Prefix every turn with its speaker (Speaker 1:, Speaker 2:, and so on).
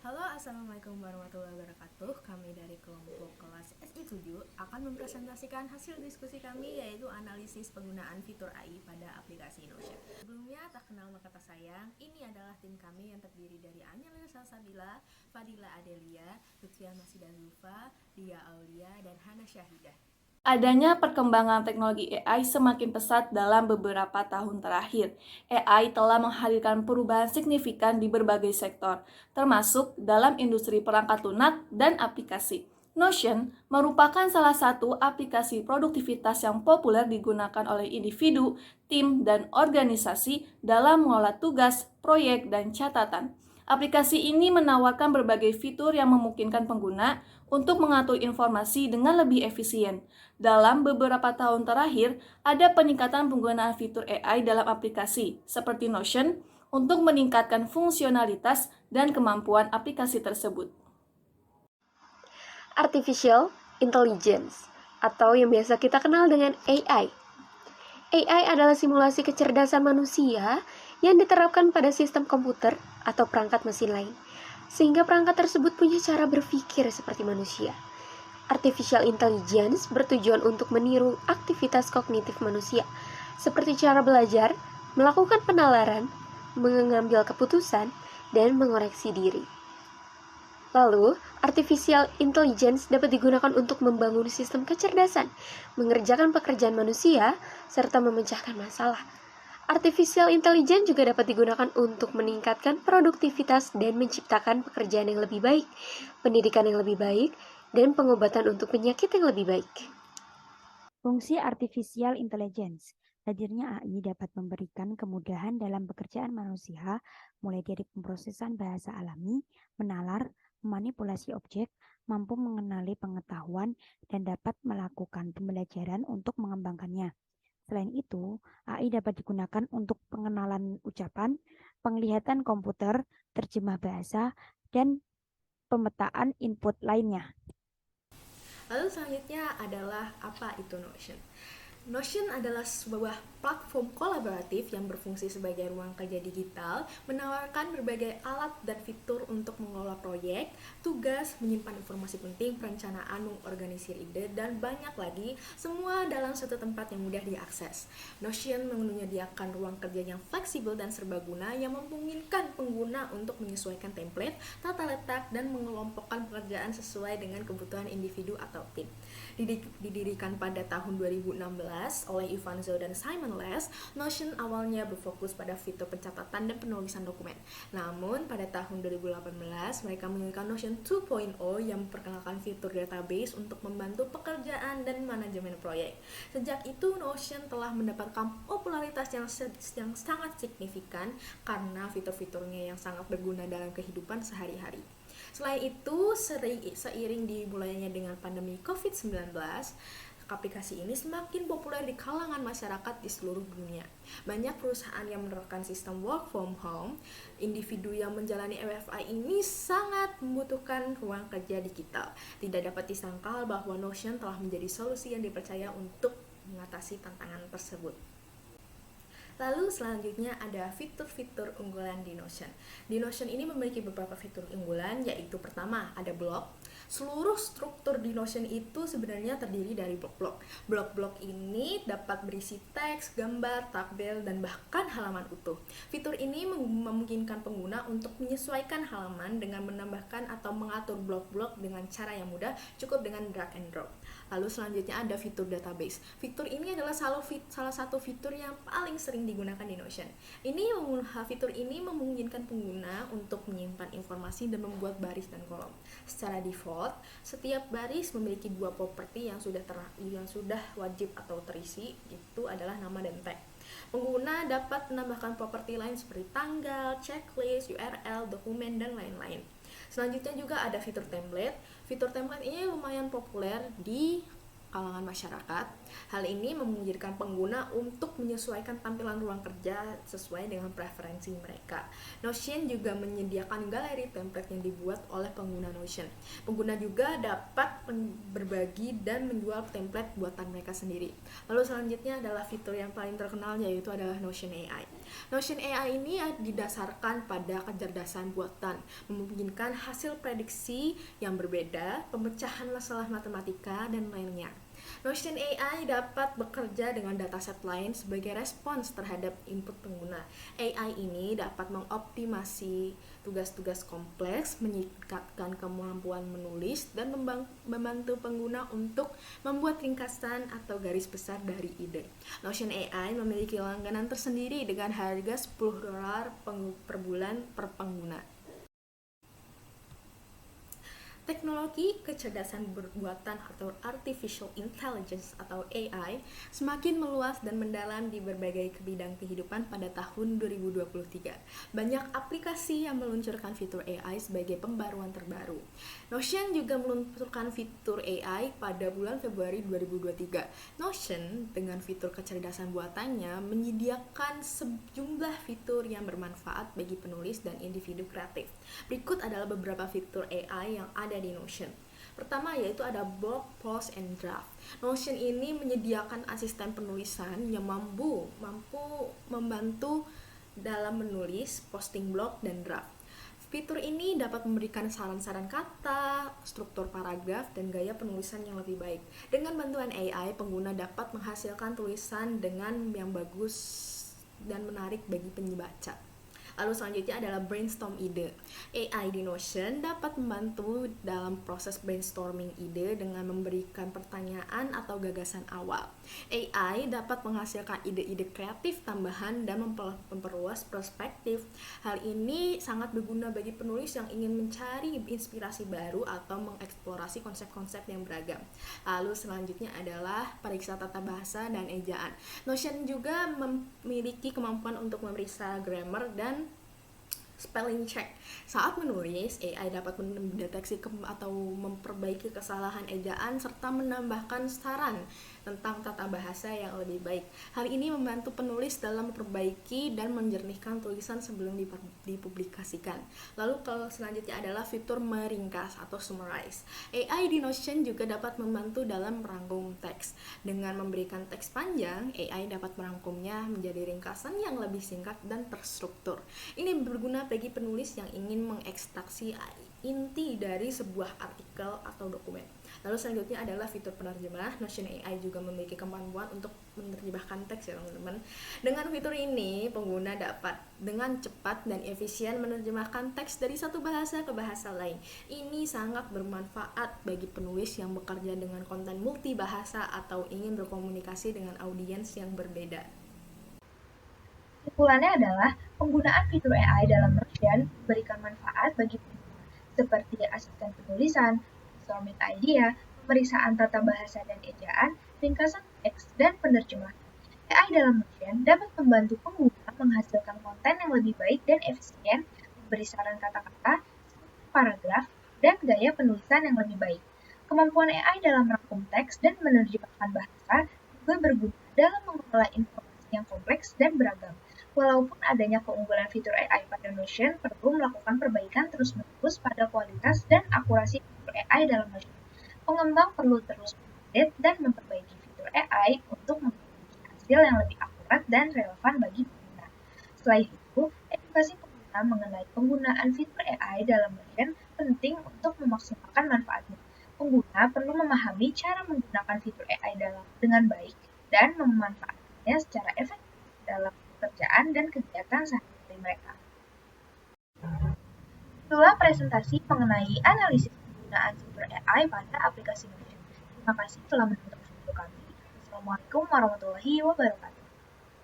Speaker 1: Halo, Assalamualaikum warahmatullahi wabarakatuh. Kami dari kelompok kelas SI7 akan mempresentasikan hasil diskusi kami, yaitu analisis penggunaan fitur AI pada aplikasi Notion. Sebelumnya, tak kenal maka tak sayang, ini adalah tim kami yang terdiri dari Angelina Salsabila, Fadila Adelia, Lutfia Masida Zulfa, Dia Aulia, dan Hana Syahidah.
Speaker 2: Adanya perkembangan teknologi AI semakin pesat dalam beberapa tahun terakhir. AI telah menghadirkan perubahan signifikan di berbagai sektor, termasuk dalam industri perangkat lunak dan aplikasi. Notion merupakan salah satu aplikasi produktivitas yang populer digunakan oleh individu, tim, dan organisasi dalam mengelola tugas, proyek, dan catatan. Aplikasi ini menawarkan berbagai fitur yang memungkinkan pengguna untuk mengatur informasi dengan lebih efisien. Dalam beberapa tahun terakhir, ada peningkatan penggunaan fitur AI dalam aplikasi, seperti Notion, untuk meningkatkan fungsionalitas dan kemampuan aplikasi tersebut.
Speaker 3: Artificial Intelligence, atau yang biasa kita kenal dengan AI. AI adalah simulasi kecerdasan manusia yang diterapkan pada sistem komputer atau perangkat mesin lain, sehingga perangkat tersebut punya cara berpikir seperti manusia. Artificial Intelligence bertujuan untuk meniru aktivitas kognitif manusia, seperti cara belajar, melakukan penalaran, mengambil keputusan, dan mengoreksi diri. Lalu, artificial intelligence dapat digunakan untuk membangun sistem kecerdasan, mengerjakan pekerjaan manusia, serta memecahkan masalah. Artificial intelligence juga dapat digunakan untuk meningkatkan produktivitas dan menciptakan pekerjaan yang lebih baik, pendidikan yang lebih baik, dan pengobatan untuk penyakit yang lebih baik.
Speaker 4: Fungsi artificial intelligence. Hadirnya AI dapat memberikan kemudahan dalam pekerjaan manusia, mulai dari pemrosesan bahasa alami, menalar, memanipulasi objek, mampu mengenali pengetahuan, dan dapat melakukan pembelajaran untuk mengembangkannya. Selain itu, AI dapat digunakan untuk pengenalan ucapan, penglihatan komputer, terjemah bahasa, dan pemetaan input lainnya.
Speaker 1: Lalu selanjutnya adalah apa itu Notion? Notion adalah sebuah platform kolaboratif yang berfungsi sebagai ruang kerja digital, menawarkan berbagai alat dan fitur untuk mengelola proyek, tugas, menyimpan informasi penting, perencanaan, mengorganisir ide, dan banyak lagi, semua dalam satu tempat yang mudah diakses. Notion menyediakan ruang kerja yang fleksibel dan serbaguna yang memungkinkan pengguna untuk menyesuaikan template, tata letak, dan mengelompokkan pekerjaan sesuai dengan kebutuhan individu atau tim. Didirikan pada tahun 2016 oleh Ivan Zhou dan Simon Les, Notion awalnya berfokus pada fitur pencatatan dan penulisan dokumen. Namun, pada tahun 2018, mereka mengeluarkan Notion 2.0 yang memperkenalkan fitur database untuk membantu pekerjaan dan manajemen proyek. Sejak itu, Notion telah mendapatkan popularitas yang sangat signifikan karena fitur-fiturnya yang sangat berguna dalam kehidupan sehari-hari. Selain itu, seiring dimulainya dengan pandemi COVID-19, aplikasi ini semakin populer di kalangan masyarakat di seluruh dunia. Banyak perusahaan yang menerapkan sistem work from home. Individu yang menjalani WFH ini sangat membutuhkan ruang kerja digital. Tidak dapat disangkal bahwa Notion telah menjadi solusi yang dipercaya untuk mengatasi tantangan tersebut. Lalu selanjutnya ada fitur-fitur unggulan di Notion. Di Notion ini memiliki beberapa fitur unggulan, yaitu pertama ada blog. Seluruh struktur di Notion itu sebenarnya terdiri dari blok-blok. Blok-blok ini dapat berisi teks, gambar, tabel, dan bahkan halaman utuh. Fitur ini memungkinkan pengguna untuk menyesuaikan halaman dengan menambahkan atau mengatur blok-blok dengan cara yang mudah, cukup dengan drag and drop. Lalu selanjutnya ada fitur database. Fitur ini adalah salah satu fitur yang paling sering digunakan di Notion. Fitur ini memungkinkan pengguna untuk menyimpan informasi dan membuat baris dan kolom. Secara default, setiap baris memiliki dua properti yang sudah wajib atau terisi, itu adalah nama dan tag. Pengguna dapat menambahkan properti lain seperti tanggal, checklist, URL, dokumen, dan lain-lain. Selanjutnya juga ada fitur template. Fitur template ini lumayan populer di kalangan masyarakat. Hal ini memungkinkan pengguna untuk menyesuaikan tampilan ruang kerja sesuai dengan preferensi mereka. Notion juga menyediakan galeri template yang dibuat oleh pengguna Notion. Pengguna juga dapat berbagi dan menjual template buatan mereka sendiri. Lalu selanjutnya adalah fitur yang paling terkenal, yaitu adalah Notion AI. Notion AI ini didasarkan pada kecerdasan buatan, memungkinkan hasil prediksi yang berbeda, pemecahan masalah matematika, dan lainnya. Notion AI dapat bekerja dengan dataset lain sebagai respons terhadap input pengguna. AI ini dapat mengoptimasi tugas-tugas kompleks, meningkatkan kemampuan menulis, dan membantu pengguna untuk membuat ringkasan atau garis besar dari ide. Notion AI memiliki langganan tersendiri dengan harga $10 per bulan per pengguna. Teknologi kecerdasan buatan atau artificial intelligence atau AI semakin meluas dan mendalam di berbagai bidang kehidupan pada tahun 2023. Banyak aplikasi yang meluncurkan fitur AI sebagai pembaruan terbaru. Notion juga meluncurkan fitur AI pada bulan Februari 2023. Notion dengan fitur kecerdasan buatannya menyediakan sejumlah fitur yang bermanfaat bagi penulis dan individu kreatif. Berikut adalah beberapa fitur AI yang ada di Notion. Pertama yaitu ada blog post and draft. Notion ini menyediakan asisten penulisan yang mampu membantu dalam menulis, posting blog, dan draft. Fitur ini dapat memberikan saran-saran kata, struktur paragraf, dan gaya penulisan yang lebih baik. Dengan bantuan AI, pengguna dapat menghasilkan tulisan dengan yang bagus dan menarik bagi pembaca. Lalu selanjutnya adalah brainstorm ide. AI di Notion dapat membantu dalam proses brainstorming ide dengan memberikan pertanyaan atau gagasan awal. AI dapat menghasilkan ide-ide kreatif tambahan dan memperluas perspektif. Hal ini sangat berguna bagi penulis yang ingin mencari inspirasi baru atau mengeksplorasi konsep-konsep yang beragam. Lalu selanjutnya adalah periksa tata bahasa dan ejaan. Notion juga memiliki kemampuan untuk memeriksa grammar dan spelling check. Saat menulis, AI dapat mendeteksi atau memperbaiki kesalahan ejaan serta menambahkan saran tentang tata bahasa yang lebih baik. Hal ini membantu penulis dalam memperbaiki dan menjernihkan tulisan sebelum dipublikasikan. Lalu kalau selanjutnya adalah fitur meringkas atau summarize. AI di Notion juga dapat membantu dalam merangkum teks. Dengan memberikan teks panjang, AI dapat merangkumnya menjadi ringkasan yang lebih singkat dan terstruktur. Ini berguna bagi penulis yang ingin mengekstraksi inti dari sebuah artikel atau dokumen. Lalu selanjutnya adalah fitur penerjemah. Notion AI juga memiliki kemampuan untuk menerjemahkan teks ya teman-teman. Dengan fitur ini, pengguna dapat dengan cepat dan efisien menerjemahkan teks dari satu bahasa ke bahasa lain. Ini sangat bermanfaat bagi penulis yang bekerja dengan konten multibahasa atau ingin berkomunikasi dengan audiens yang berbeda.
Speaker 5: Kesimpulannya adalah penggunaan fitur AI dalam Notion memberikan manfaat bagi pengguna seperti asisten penulisan, brainstorming idea, pemeriksaan tata bahasa dan ejaan, ringkasan teks, dan penerjemahan. AI dalam Notion dapat membantu pengguna menghasilkan konten yang lebih baik dan efisien, memberi saran kata-kata, paragraf, dan gaya penulisan yang lebih baik. Kemampuan AI dalam merangkum teks dan menerjemahkan bahasa juga berguna dalam mengelola informasi yang kompleks dan beragam. Walaupun adanya keunggulan fitur AI pada Notion, perlu melakukan perbaikan terus-menerus pada kualitas dan akurasi fitur AI dalam Notion. Pengembang perlu terus mengupdate dan memperbaiki fitur AI untuk memiliki hasil yang lebih akurat dan relevan bagi pengguna. Selain itu, edukasi pengguna mengenai penggunaan fitur AI dalam Notion penting untuk memaksimalkan manfaatnya. Pengguna perlu memahami cara menggunakan fitur AI dengan baik dan memanfaatkannya secara efektif dalam pekerjaan dan kegiatan sehari-hari mereka. Itulah presentasi mengenai analisis penggunaan fitur AI pada aplikasi Notion. Terima kasih telah menonton video kami. Wassalamualaikum warahmatullahi wabarakatuh.